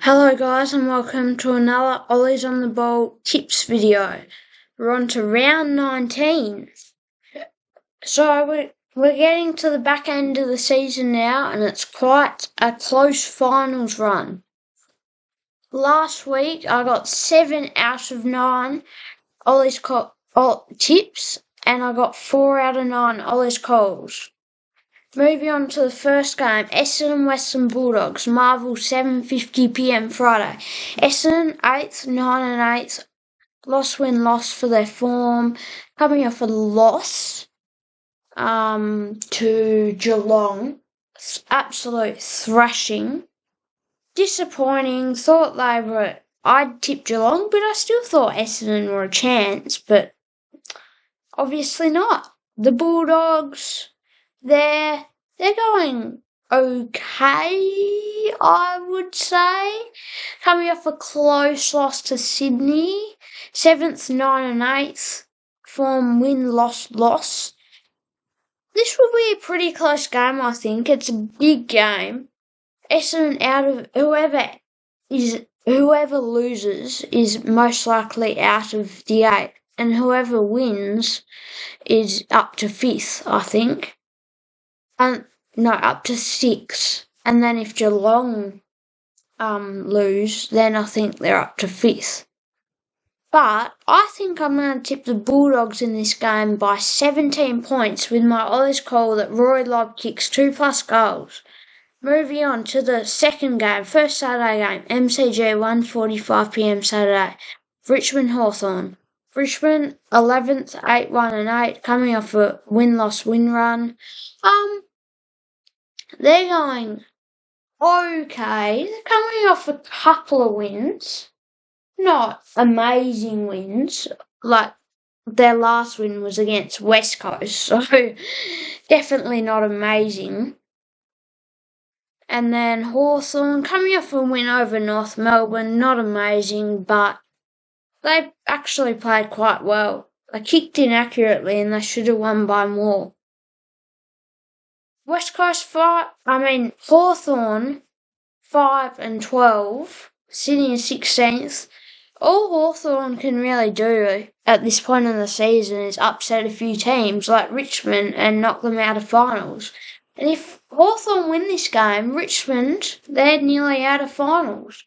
Hello guys and welcome to another Ollie's on the Ball tips video. We're on to round 19. So we're getting to the back end of the season now and it's quite a close finals run. Last week I got 7 out of 9 Ollie's tips and I got 4 out of 9 Ollie's calls. Moving on to the first game, Essendon and Western Bulldogs, Marvel 7:50pm Friday. Essendon 8th, 9 and 8th, loss for their form, coming off a loss to Geelong, absolute thrashing. Disappointing, I'd tip Geelong, but I still thought Essendon were a chance, but obviously not. The Bulldogs, they're going okay, I would say. Coming off a close loss to Sydney, 7th, 9 and 8th, form win, loss. This will be a pretty close game, I think. It's a big game. Essendon out of whoever loses is most likely out of the 8, and whoever wins is up to 5th, I think. No, up to 6. And then if Geelong lose, then I think they're up to 5th. But I think I'm going to tip the Bulldogs in this game by 17 points with my Ollie's call that Rory Lobb kicks 2+ goals. Moving on to the second game, first Saturday game, MCG 1:45pm Saturday, Richmond Hawthorn. Richmond 11th, 8-1 and 8, coming off a win run. They're going okay. They're coming off a couple of wins. Not amazing wins. Like, their last win was against West Coast, so definitely not amazing. And then Hawthorn coming off a win over North Melbourne, not amazing, but they actually played quite well. They kicked in accurately and they should have won by more. Hawthorn 5 and 12, sitting in 16th. All Hawthorn can really do at this point in the season is upset a few teams like Richmond and knock them out of finals. And if Hawthorn win this game, Richmond, they're nearly out of finals.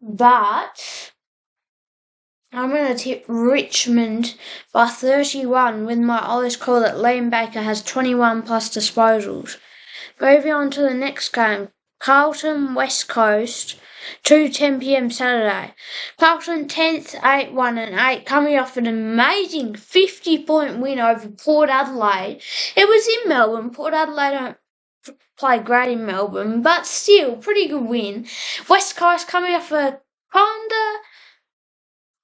But I'm going to tip Richmond by 31 with my Ollie's call that Liam Baker has 21+ disposals. Moving on to the next game, Carlton West Coast, 2:10pm Saturday. Carlton 10th, 8-1 and 8, coming off an amazing 50-point win over Port Adelaide. It was in Melbourne. Port Adelaide don't play great in Melbourne, but still, pretty good win. West Coast coming off a kinda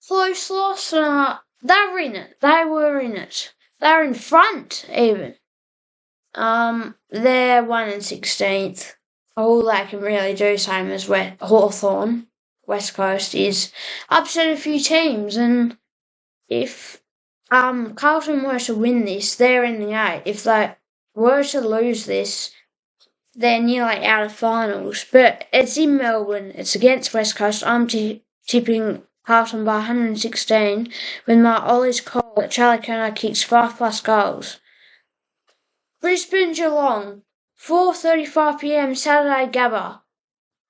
close loss. They were in it. They were in front, even. They're 1 and 16th. All they can really do, same as Hawthorn, West Coast, is upset a few teams. And if Carlton were to win this, they're in the 8. If they were to lose this, they're nearly out of finals. But it's in Melbourne. It's against West Coast. I'm tipping Carlton by 116 with my Ollie's call that Charlie Curnow kicks 5+ goals. Brisbane Geelong, 4:35pm Saturday Gabba.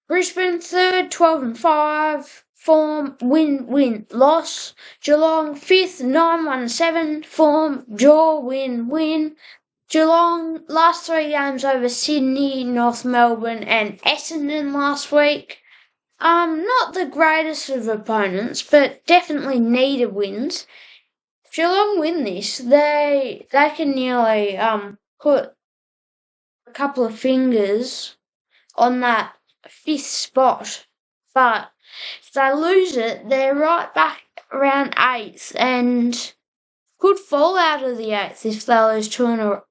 Brisbane 3rd, 12 and 5, form win, loss. Geelong 5th, 9-1 and 7, form draw, win. Geelong last 3 games over Sydney, North Melbourne and Essendon last week. Not the greatest of opponents, but definitely needed wins. If Geelong win this, they can nearly put a couple of fingers on that 5th spot. But if they lose it, they're right back around 8th and could fall out of the 8th if they lose 2 in a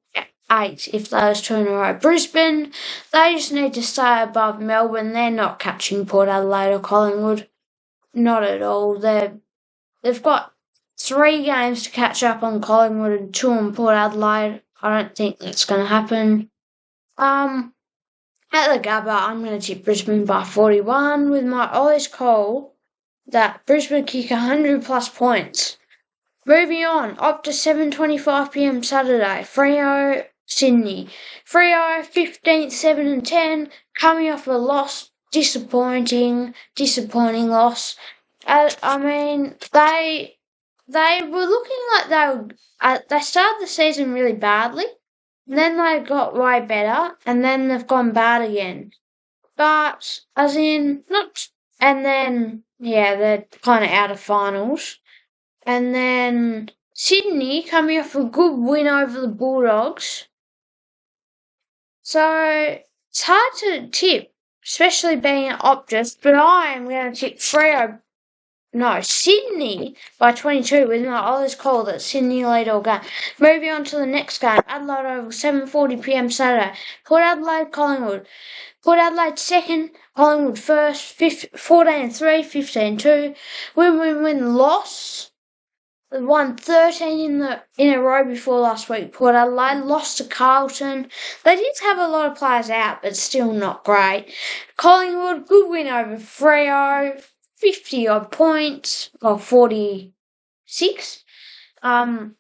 row. Brisbane, they just need to stay above Melbourne. They're not catching Port Adelaide or Collingwood. Not at all. They've got 3 games to catch up on Collingwood and 2 on Port Adelaide. I don't think that's going to happen. At the Gabba, I'm going to tip Brisbane by 41 with my Ollie's Cole that Brisbane kick 100 plus points. Moving on, up to 7:25pm Saturday, Freo, Sydney. Freo 15th, 7 and 10, coming off a loss, disappointing loss. I mean, they were looking like they started the season really badly, and then they got way better, and then they've gone bad again. But, and then, yeah, they're kind of out of finals. And then Sydney coming off a good win over the Bulldogs. So it's hard to tip, especially being an Optus, but I am going to tip Sydney by 22 with my Ollie's call that Sydney lead all game. Moving on to the next game, Adelaide Oval, 7:40pm Saturday. Port Adelaide, Collingwood. Port Adelaide second, Collingwood first, 14-3, 15-2. Win, loss. They won 13 in a row before last week. Port Adelaide lost to Carlton. They did have a lot of players out, but still not great. Collingwood, good win over Freo, 50 odd points, or 46. Given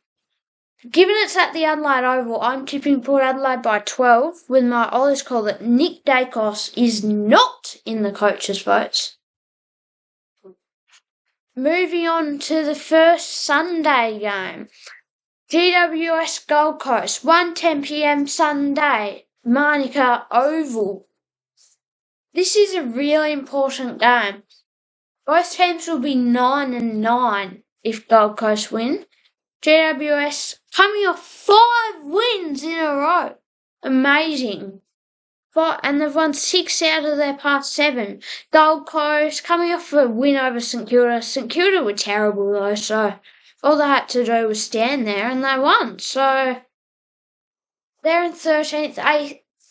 it's at the Adelaide Oval, I'm tipping Port Adelaide by 12 with my Ollie's call that Nick Dacos is not in the coaches' votes. Moving on to the first Sunday game. GWS Gold Coast, 1:10pm Sunday, Manuka Oval. This is a really important game. Both teams will be 9 and 9 if Gold Coast win. GWS coming off 5 wins in a row. Amazing. And they've won 6 out of their past 7. Gold Coast coming off a win over St Kilda. St Kilda were terrible though, so all they had to do was stand there and they won. So they're in 13th,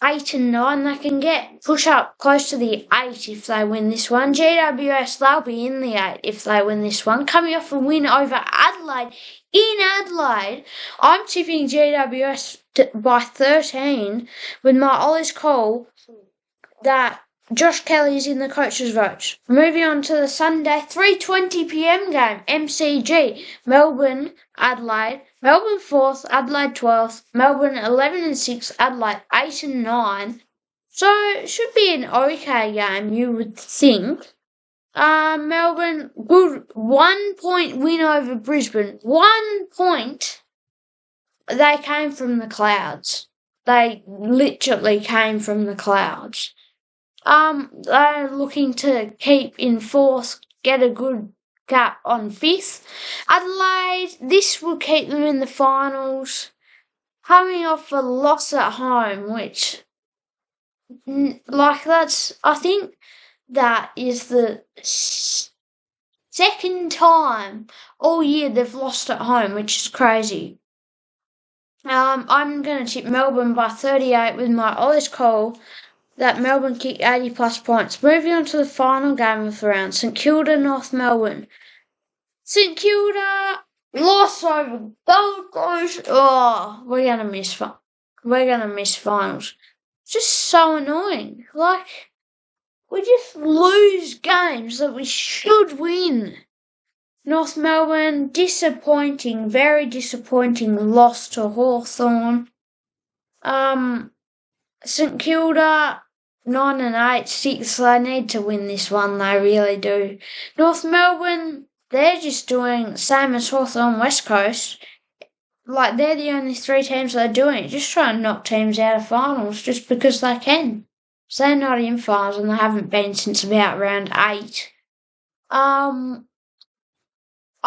8 and 9. They can push up close to the 8 if they win this one. GWS, they'll be in the 8 if they win this one. Coming off a win over Adelaide. In Adelaide, I'm tipping GWS by 13 with my Ollie's call that Josh Kelly is in the coach's vote. Moving on to the Sunday 3:20pm game, MCG, Melbourne, Adelaide. Melbourne 4th, Adelaide 12th. Melbourne 11 and 6, Adelaide 8 and 9. So it should be an okay game, you would think. Melbourne, good 1 point win over Brisbane. 1 point. They came from the clouds. They literally came from the clouds. They're looking to keep in 4th, get a good gap on 5th. Adelaide, this will keep them in the finals. Coming off a loss at home, which, I think that is the second time all year they've lost at home, which is crazy. I'm going to tip Melbourne by 38 with my Ollie's call that Melbourne kick 80 plus points. Moving on to the final game of the round, St Kilda, North Melbourne. St Kilda lost over Gold Coast. Oh, we're going to miss finals. Just so annoying. We just lose games that we should win. North Melbourne, disappointing, very disappointing loss to Hawthorn. St Kilda, 9 and 8, 6. They need to win this one, they really do. North Melbourne, they're just doing the same as Hawthorn West Coast. They're the only 3 teams that are doing it, just trying to knock teams out of finals just because they can. So they're not in finals and they haven't been since about round 8.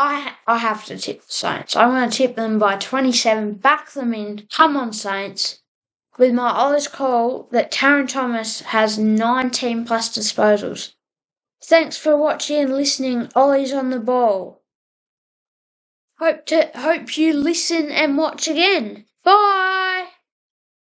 I have to tip the Saints. I'm going to tip them by 27. Back them in. Come on, Saints. With my Ollie's call that Taron Thomas has 19 plus disposals. Thanks for watching and listening. Ollie's on the ball. Hope you listen and watch again. Bye.